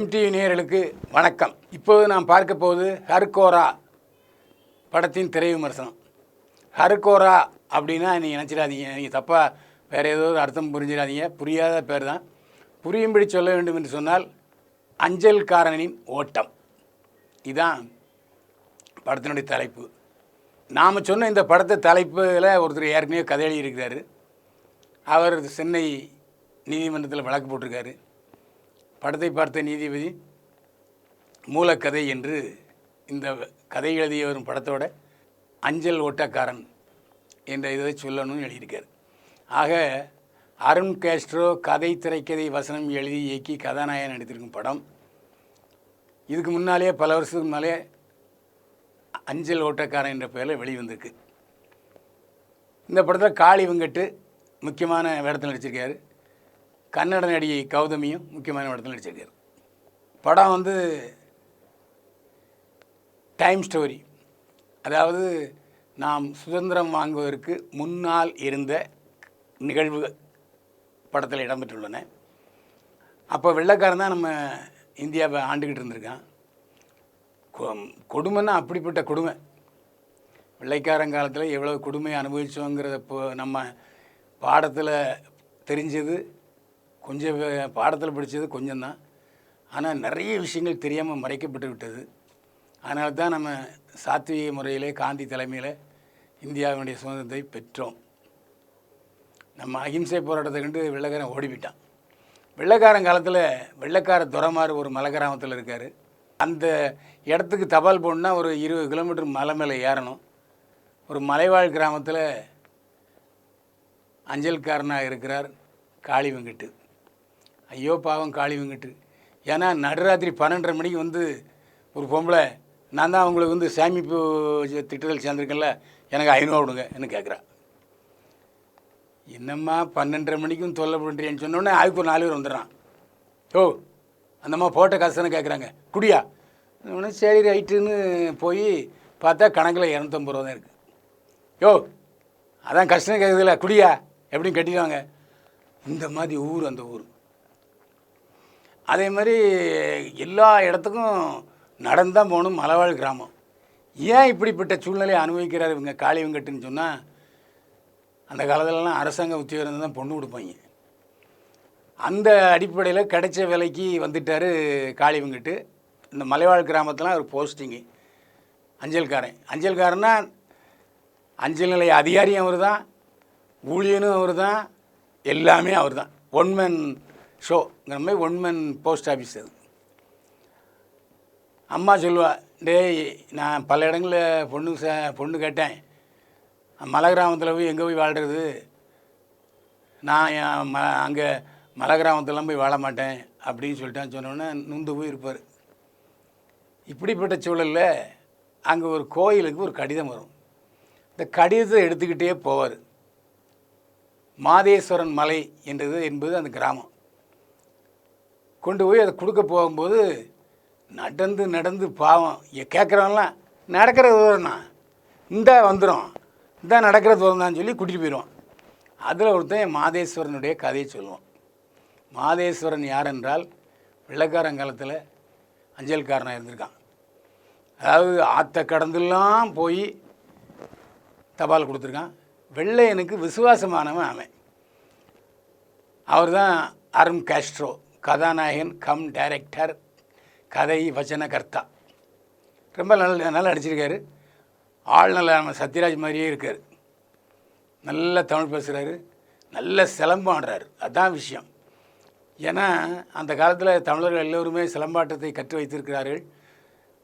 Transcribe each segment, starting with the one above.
MTV நேயர்களுக்கு வணக்கம். இப்போது நாம் பார்க்க போவது ஹர்கோரா படத்தின் திரை விமர்சனம். ஹர்கோரா அப்படின்னா நீங்கள் நினச்சிடாதீங்க, நீங்கள் தப்பாக வேறு ஏதோ ஒரு அர்த்தம் புரிஞ்சிடாதீங்க. புரியாத பேர் தான். புரியும்படி சொல்ல வேண்டும் என்று சொன்னால் அஞ்சல்காரனின் ஓட்டம், இதுதான் படத்தினுடைய தலைப்பு. நாம் சொன்ன இந்த படத்தை தலைப்பில் ஒருத்தர் ஏற்கனவே கதை எழுதியிருக்கிறாரு. அவர் சென்னை நீதிமன்றத்தில் வழக்கு போட்டிருக்காரு. படத்தை பார்த்த நீதிபதி மூலக்கதை என்று இந்த கதை எழுதிய வரும் படத்தோட அஞ்சல் ஓட்டக்காரன் என்ற இதை சொல்லணும்னு எழுதியிருக்கார். ஆக அருண் கேஸ்ட்ரோ கதை, திரைக்கதை, வசனம் எழுதி இயக்கி கதாநாயகன் நடித்திருக்கும் படம். இதுக்கு முன்னாலே பல வருஷத்துக்கு முன்னாலே அஞ்சல் ஓட்டக்காரன் என்ற பெயரில் வெளிவந்திருக்கு. இந்த படத்தில் காளி வெங்கட் முக்கியமான வேடத்தில் நடிச்சிருக்காரு. கன்னட நடிகை கௌதமியும் முக்கியமான இடத்துல நடிச்சிருக்காரு. படம் டைம் ஸ்டோரி, அதாவது நாம் சுதந்திரம் வாங்குவதற்கு முன்னால் இருந்த நிகழ்வு படத்தில் இடம்பெற்றுள்ளன. அப்போ வெள்ளைக்காரன் தான் நம்ம இந்தியாவை ஆண்டுக்கிட்டு இருந்திருக்கான். கொடுமைன்னா அப்படிப்பட்ட கொடுமை. வெள்ளைக்காரன் காலத்தில் எவ்வளோ கொடுமையை அனுபவித்தோங்கிறத இப்போ நம்ம பாடத்தில் தெரிஞ்சது கொஞ்சம், பாடத்தில் படித்தது கொஞ்சம்தான். ஆனால் நிறைய விஷயங்கள் தெரியாமல் மறைக்கப்பட்டு விட்டது. அதனால தான் நம்ம சாத்வீக முறையிலே காந்தி தலைமையில் இந்தியாவினுடைய சுதந்திரத்தை பெற்றோம். நம்ம அகிம்சை போராட்டத்தை கண்டு வெள்ளைக்காரன் ஓடிவிட்டான். வெள்ளைக்காரன் காலத்தில் வெள்ளைக்கார துறமாறு ஒரு மலை கிராமத்தில் இருக்கார். அந்த இடத்துக்கு தபால் போடணுன்னா ஒரு 20 கிலோமீட்டர் மலை மேலே ஏறணும். ஒரு மலைவாழ் கிராமத்தில் அஞ்சல்காரனாக இருக்கிறார் காளி வெங்கட். ஐயோ பாவம் காளி வெங்கட். ஏன்னா நடுராத்திரி 12:30 மணிக்கு ஒரு பொம்பளை, நான் தான் அவங்களுக்கு சேமிப்பு திட்டத்தில் சேர்ந்துருக்கேன்ல, எனக்கு 500 கொடுங்க என்ன கேட்குறா. என்னம்மா 12:30 மணிக்கும் தொல்லை பண்ணுறேன்னு சொன்னோடனே அதுக்கு ஒரு 4 பேர் வந்துடுறான். ஓ அந்தம்மா போட்ட காசு தானே கேட்குறாங்க, குடியா. உடனே சரி ரைட்டுன்னு போய் பார்த்தா கணக்கில் 250 ரூபா தான் இருக்குது. யோ அதான் கஷ்டம் கேட்குதுல்ல, குடியா எப்படின்னு கட்டிடுவாங்க. இந்த மாதிரி ஊர் அந்த ஊர். அதே மாதிரி எல்லா இடத்துக்கும் நடந்தான் போகணும். மலைவாழ் கிராமம். ஏன் இப்படிப்பட்ட சூழ்நிலையை அனுபவிக்கிறார் இவங்க காளி வெங்கட்னு சொன்னால், அந்த காலத்திலலாம் அரசாங்க உத்தியோகம் தான் பொண்ணு கொடுப்பாங்க. அந்த அடிப்படையில் கிடைச்ச வேலைக்கு வந்துட்டார் காளி வெங்கட். இந்த மலைவாழ் கிராமத்தில் ஒரு போஸ்டிங்கு அஞ்சல்காரன். அஞ்சல்காரன்னா அஞ்சல் நிலைய அதிகாரியும் அவர் தான், ஊழியனும் அவர் தான், எல்லாமே அவர் தான். ஒன்மேன் ஷோங்கிற மாதிரி ஒன்மேன் போஸ்ட் ஆஃபீஸ் அது. அம்மா சொல்லுவா, டேய் நான் பல இடங்களில் பொண்ணு கேட்டேன், மலை கிராமத்தில் போய் எங்கே போய் வாழ்கிறது, நான் அங்கே மலை கிராமத்திலாம் போய் வாழ மாட்டேன் அப்படின்னு சொல்லிட்டான்னு சொன்னோன்னே நுந்து போய் இருப்பார். இப்படிப்பட்ட சூழலில் அங்கே ஒரு கோயிலுக்கு ஒரு கடிதம் வரும். இந்த கடிதத்தை எடுத்துக்கிட்டே போவார். மாதேஸ்வரன் மலை என்பது அந்த கிராமம். கொண்டு போய் அதை கொடுக்க போகும்போது நடந்து பாவம் கேட்குறவன்லாம் நடக்கிற தூரம் தான், இந்த வந்துடும், இந்த நடக்கிற தூரம் தான் சொல்லி கூட்டிகிட்டு போயிடுவான். அதில் ஒருத்தன் மாதேஸ்வரனுடைய கதையை சொல்லுவான். மாதேஸ்வரன் யார் என்றால் வெள்ளைக்காரங்காலத்தில் அஞ்சல்காரனாக இருந்திருக்கான். அதாவது ஆற்ற கடந்துலாம் போய் தபால் கொடுத்துருக்கான். வெள்ளையனுக்கு விசுவாசமானவன் அவன். அவர் தான் அருண் கேஸ்ட்ரோ, கதாநாயகன் கம் டைரக்டர், கதை வசனகர்த்தா. ரொம்ப நல்லா நடிச்சிருக்காரு. ஆள் நல்லா நம்ம சத்யராஜ் மாதிரியே இருக்கார். நல்ல தமிழ் பேசுகிறாரு, நல்ல சிலம்பம் ஆடுறாரு. அதுதான் விஷயம். ஏன்னா அந்த காலத்தில் தமிழர்கள் எல்லோருமே சிலம்பாட்டத்தை கற்று வைத்திருக்கிறார்கள்.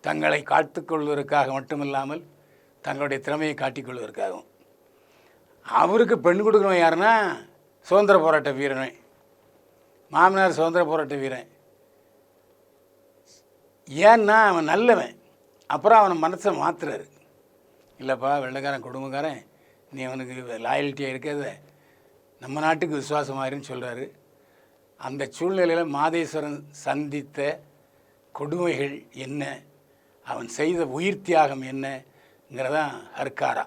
தங்களை காத்துக்கொள்வதற்காக மட்டுமில்லாமல் தங்களுடைய திறமையை காட்டிக்கொள்வதற்காகவும். அவருக்கு பெண் கொடுக்குறவன் யாருன்னா சுதந்திர போராட்ட வீரன், மாமனார் சுதந்திர போராட்ட வீரன். ஏன்னா அவன் நல்லவன். அப்புறம் அவனை மனசை மாற்றுறாரு. இல்லைப்பா வெள்ளைக்காரன் குடும்பக்காரன், நீ அவனுக்கு லாயல்ட்டியாக இருக்கிறத நம்ம நாட்டுக்கு விசுவாசமாயிருன்னு சொல்கிறாரு. அந்த சூழ்நிலையில் மாதேஸ்வரன் சந்தித்த கொடுமைகள் என்ன, அவன் செய்த உயிர் தியாகம் என்னங்கிறதான் ஹர்காரா.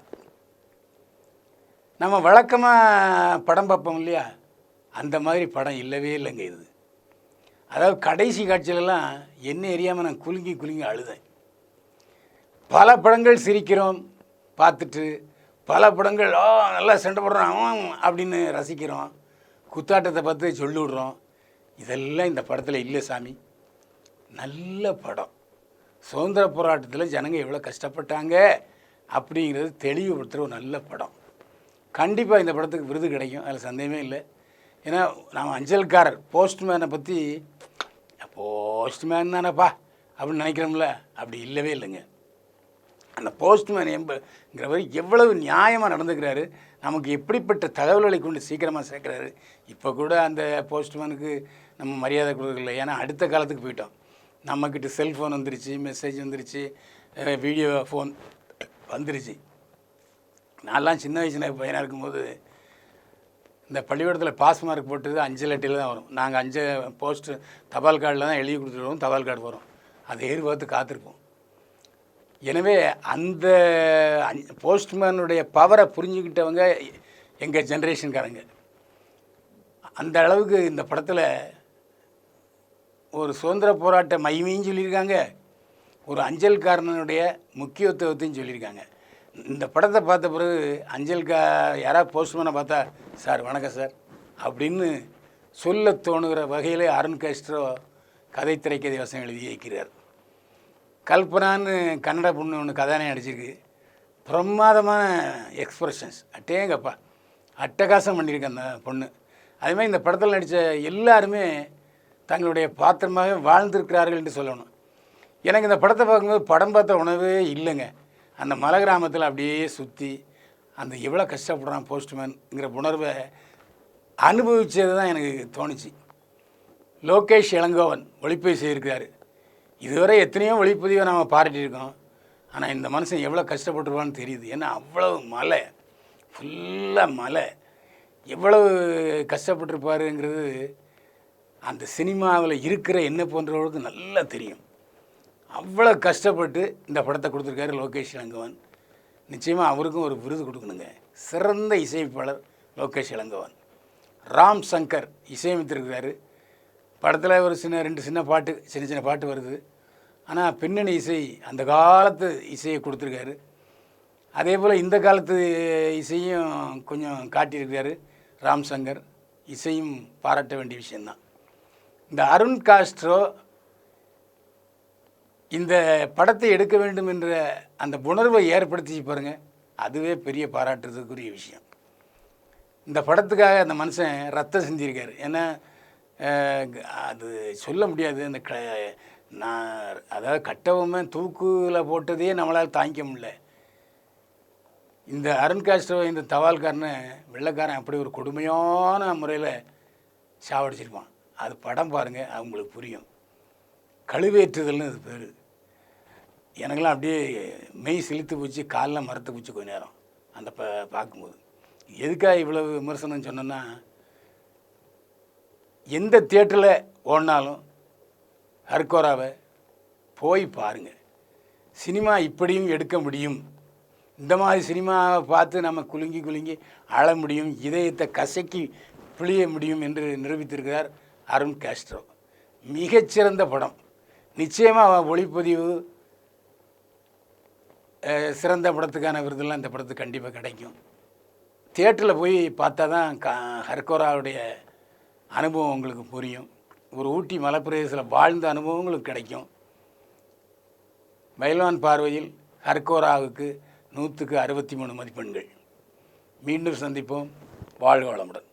நம்ம வழக்கமாக படம் பார்ப்போம் இல்லையா, அந்த மாதிரி படம் இல்லவே இல்லைங்க இது. அதாவது கடைசி காட்சியிலலாம் என்ன எரியாமல் நான் குலுங்கி குலுங்கி அழுதேன். பல படங்கள் சிரிக்கிறோம் பார்த்துட்டு, பல படங்கள் நல்லா சண்டை போடுறோம் அப்படின்னு ரசிக்கிறோம், குத்தாட்டத்தை பார்த்து சொல்லி விடுறோம். இதெல்லாம் இந்த படத்தில் இல்லை சாமி. நல்ல படம். சுதந்திர போராட்டத்தில் ஜனங்க எவ்வளோ கஷ்டப்பட்டாங்க அப்படிங்கிறது தெளிவுபடுத்துகிற ஒரு நல்ல படம். கண்டிப்பாக இந்த படத்துக்கு விருது கிடைக்கும், அதில் சந்தேகமே இல்லை. ஏன்னா நாம் அஞ்சல்காரர் போஸ்ட்மேனை பற்றி போஸ்ட்மேன் தானேப்பா அப்படின்னு நினைக்கிறோம்ல, அப்படி இல்லவே இல்லைங்க. அந்த போஸ்ட்மேன் என்கிறவர் எவ்வளவு நியாயமாக நடந்துக்கிறாரு, நமக்கு எப்படிப்பட்ட தகவல்களை கொண்டு சீக்கிரமாக சேர்க்குறாரு. இப்போ கூட அந்த போஸ்ட்மேனுக்கு நம்ம மரியாதை கொடுக்கல, ஏன்னா அடுத்த காலத்துக்கு போயிட்டோம். நம்மக்கிட்ட செல்ஃபோன் வந்துருச்சு, மெசேஜ் வந்துருச்சு, வீடியோ ஃபோன் வந்துருச்சு. நான்லாம் சின்ன வயசுல பையனாக இருக்கும்போது இந்த பள்ளிக்கூடத்தில் பாஸ் மார்க் போட்டது அஞ்சல் அட்டையில் தான் வரும். நாங்கள் போஸ்ட்டு தபால் கார்டில் தான் எழுதி கொடுத்துருவோம், தபால் கார்டு வரும், அதை எதிர்பார்த்து காத்திருப்போம். எனவே அந்த போஸ்ட்மேனுடைய பவரை புரிஞ்சுக்கிட்டவங்க எங்கள் ஜென்ரேஷன்காரங்க. அந்த அளவுக்கு இந்த படத்தில் ஒரு சுதந்திர போராட்ட மையமையும் சொல்லியிருக்காங்க, ஒரு அஞ்சல்காரனுடைய முக்கியத்துவத்தையும் சொல்லியிருக்காங்க. இந்த படத்தை பார்த்த பிறகு யாராவது போஸ்ட்மேனை பார்த்தா சார் வணக்கம் சார் அப்படின்னு சொல்ல தோணுகிற வகையில் அருண் காஸ்ட்ரோ கதை திரைக்கதை வசனம் எழுதி வைக்கிறார். கல்பனான்னு கன்னட பொண்ணு ஒன்று கதாநாயகி நடிச்சிருக்கு. பிரமாதமான எக்ஸ்பிரஷன்ஸ், அட்டேங்கப்பா அட்டகாசம் பண்ணியிருக்கு அந்த பொண்ணு. அதேமாதிரி இந்த படத்தில் நடித்த எல்லாருமே தங்களுடைய பாத்திரமாக வாழ்ந்திருக்கிறார்கள் என்று சொல்லணும். எனக்கு இந்த படத்தை பார்க்கும்போது படம் பார்த்த உணவே இல்லைங்க. அந்த மலை கிராமத்தில் அப்படியே சுற்றி அந்த எவ்வளோ கஷ்டப்படுறான் போஸ்ட்மேனுங்கிற உணர்வை அனுபவித்தது தான் எனக்கு தோணுச்சு. லோகேஷ் இளங்கோவன் ஒளிப்பதிவு செய்திருக்கிறார். இதுவரை எத்தனையோ ஒளிப்பதிவை நாம் பாராட்டியிருக்கோம், ஆனால் இந்த மனுஷன் எவ்வளோ கஷ்டப்பட்டுருவான்னு தெரியுது. ஏன்னா அவ்வளவு மலை, ஃபுல்லாக மலை, எவ்வளவு கஷ்டப்பட்டுருப்பாருங்கிறது அந்த சினிமாவில் இருக்கிற என்ன போன்றவர்களுக்கு நல்லா தெரியும். அவ்வளோ கஷ்டப்பட்டு இந்த படத்தை கொடுத்துருக்காரு லோகேஷ் இளங்கோவன். நிச்சயமாக அவருக்கும் ஒரு விருது கொடுக்கணுங்க. சிறந்த இசையமைப்பாளர் லோகேஷ் இளங்கோவன். ராம் சங்கர் இசையமைத்திருக்கிறாரு. படத்தில் ஒரு ரெண்டு சின்ன பாட்டு வருது. ஆனால் பின்னணி இசை அந்த காலத்து இசையை கொடுத்துருக்காரு. அதே போல் இந்த காலத்து இசையும் கொஞ்சம் காட்டியிருக்கிறாரு ராம் சங்கர். இசையும் பாராட்ட வேண்டிய விஷயந்தான். இந்த அருண் காஸ்ட்ரோ இந்த படத்தை எடுக்க வேண்டும் என்ற அந்த உணர்வை ஏற்படுத்தி பாருங்கள், அதுவே பெரிய பாராட்டுறதுக்குரிய விஷயம். இந்த படத்துக்காக அந்த மனுஷன் ரத்தம் செஞ்சிருக்காரு. ஏன்னா அது சொல்ல முடியாது. அந்த அதாவது கட்டவுமே தூக்கில் போட்டதையே நம்மளால் தாங்கிக்க முடியல. இந்த அருண் காஸ்ட்ரோ இந்த தபால்காரனை வெள்ளைக்காரன் அப்படி ஒரு கொடுமையான முறையில் சாவடிச்சிருப்பான். அது படம் பாருங்கள், அவங்களுக்கு புரியும். கழுவேற்றுதல்னு அது பேர். எனக்கெல்லாம் அப்படியே மெய் செலுத்து போச்சு, காலில் மரத்து போச்சு கொஞ்ச நேரம் அந்த பார்க்கும்போது. எதுக்காக இவ்வளவு விமர்சனம் சொன்னோன்னா, எந்த தியேட்டரில் ஓடினாலும் ஹர்கோராவை போய் பாருங்கள். சினிமா இப்படியும் எடுக்க முடியும், இந்த மாதிரி சினிமாவை பார்த்து நம்ம குலுங்கி குலுங்கி அழ முடியும், இதயத்தை கசக்கி பிழிய முடியும் என்று நிரூபித்திருக்கிறார் அருண் காஸ்ட்ரோ. மிகச்சிறந்த படம். நிச்சயமாக ஒளிப்பதிவு சிறந்த படத்துக்கான விருதெல்லாம் இந்த படத்துக்கு கண்டிப்பாக கிடைக்கும். தியேட்டரில் போய் பார்த்தா தான் ஹர்கோராவுடைய அனுபவம் உங்களுக்கு புரியும். ஒரு ஊட்டி மலைப்பிரதேசத்தில் வாழ்ந்த அனுபவங்களுக்கு கிடைக்கும். பைல்வான் பார்வையில் ஹர்கோராவுக்கு 100க்கு 63 மதிப்பெண்கள். மீண்டும் சந்திப்போம். வாழ்க வளமுடன்.